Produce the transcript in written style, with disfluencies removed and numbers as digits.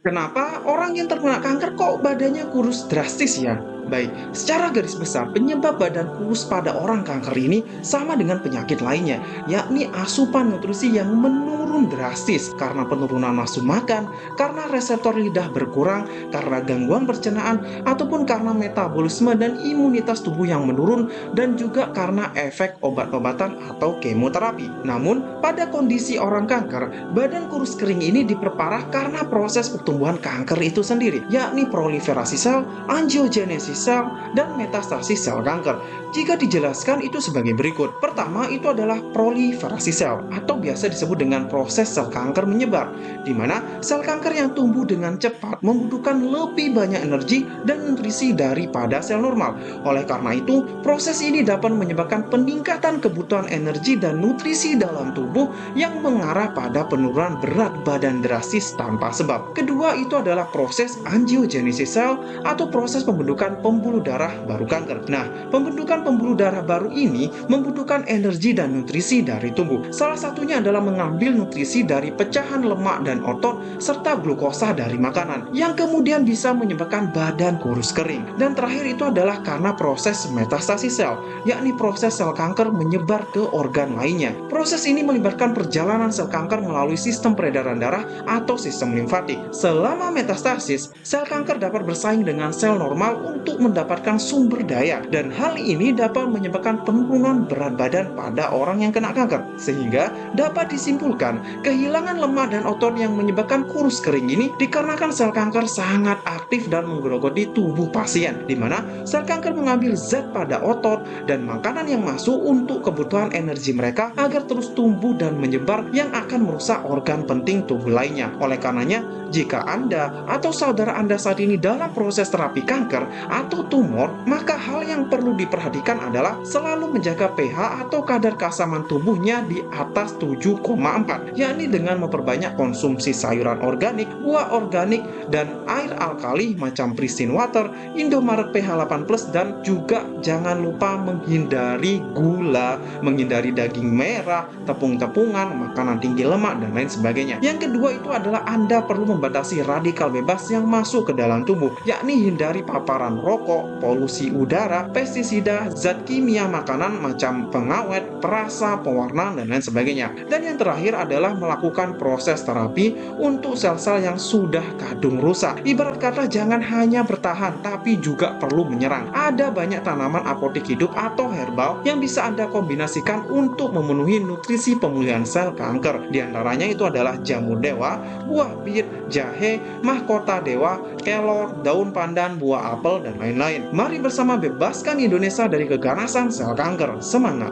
Kenapa orang yang terkena kanker kok badannya kurus drastis ya? Baik, secara garis besar penyebab badan kurus pada orang kanker ini sama dengan penyakit lainnya, yakni asupan nutrisi yang menurun drastis karena penurunan nafsu makan, karena reseptor lidah berkurang, karena gangguan pencernaan, ataupun karena metabolisme dan imunitas tubuh yang menurun, dan juga karena efek obat-obatan atau kemoterapi. Namun, pada kondisi orang kanker, badan kurus kering ini diperparah karena proses pertumbuhan kanker itu sendiri, yakni proliferasi sel, angiogenesis sel, dan metastasis sel kanker. Jika dijelaskan itu sebagai berikut. Pertama, itu adalah proliferasi sel atau biasa disebut dengan proses sel kanker menyebar, di mana sel kanker yang tumbuh dengan cepat membutuhkan lebih banyak energi dan nutrisi daripada sel normal. Oleh karena itu, proses ini dapat menyebabkan peningkatan kebutuhan energi dan nutrisi dalam tubuh yang mengarah pada penurunan berat badan drastis tanpa sebab. Kedua, itu adalah proses angiogenesis sel atau proses pembentukan pembuluh darah baru kanker. Nah, pembentukan pembuluh darah baru ini membutuhkan energi dan nutrisi dari tubuh. Salah satunya adalah mengambil nutrisi dari pecahan lemak dan otot serta glukosa dari makanan yang kemudian bisa menyebabkan badan kurus kering. Dan terakhir itu adalah karena proses metastasis sel, yakni proses sel kanker menyebar ke organ lainnya. Proses ini melibatkan perjalanan sel kanker melalui sistem peredaran darah atau sistem limfatik. Selama metastasis, sel kanker dapat bersaing dengan sel normal untuk mendapatkan sumber daya, dan hal ini dapat menyebabkan penurunan berat badan pada orang yang kena kanker. Sehingga dapat disimpulkan, kehilangan lemak dan otot yang menyebabkan kurus kering ini dikarenakan sel kanker sangat aktif dan menggerogoti tubuh pasien, di mana sel kanker mengambil zat pada otot dan makanan yang masuk untuk kebutuhan energi mereka agar terus tumbuh dan menyebar yang akan merusak organ penting tubuh lainnya. Oleh karenanya, jika Anda atau saudara Anda saat ini dalam proses terapi kanker atau tumor, maka hal yang perlu diperhatikan adalah selalu menjaga pH atau kadar keasaman tubuhnya di atas 7,4, yakni dengan memperbanyak konsumsi sayuran organik, buah organik, dan air alkali macam pristine water, Indomaret pH 8+, dan juga jangan lupa menghindari gula, menghindari daging merah, tepung-tepungan, makanan tinggi lemak, dan lain sebagainya. Yang kedua itu adalah Anda perlu membatasi radikal bebas yang masuk ke dalam tubuh, yakni hindari paparan rokok, polusi udara, pestisida, zat kimia makanan macam pengawet, perasa, pewarna, dan lain sebagainya. Dan yang terakhir adalah melakukan proses terapi untuk sel-sel yang sudah kadung rusak. Ibarat kata, jangan hanya bertahan, tapi juga perlu menyerang. Ada banyak tanaman apotik hidup atau herbal yang bisa Anda kombinasikan untuk memenuhi nutrisi pemulihan sel kanker. Di antaranya itu adalah jamur dewa, buah bit, jahe, mahkota dewa, kelor, daun pandan, buah apel, dan lain-lain. Mari bersama bebaskan Indonesia dari keganasan sel kanker. Semangat!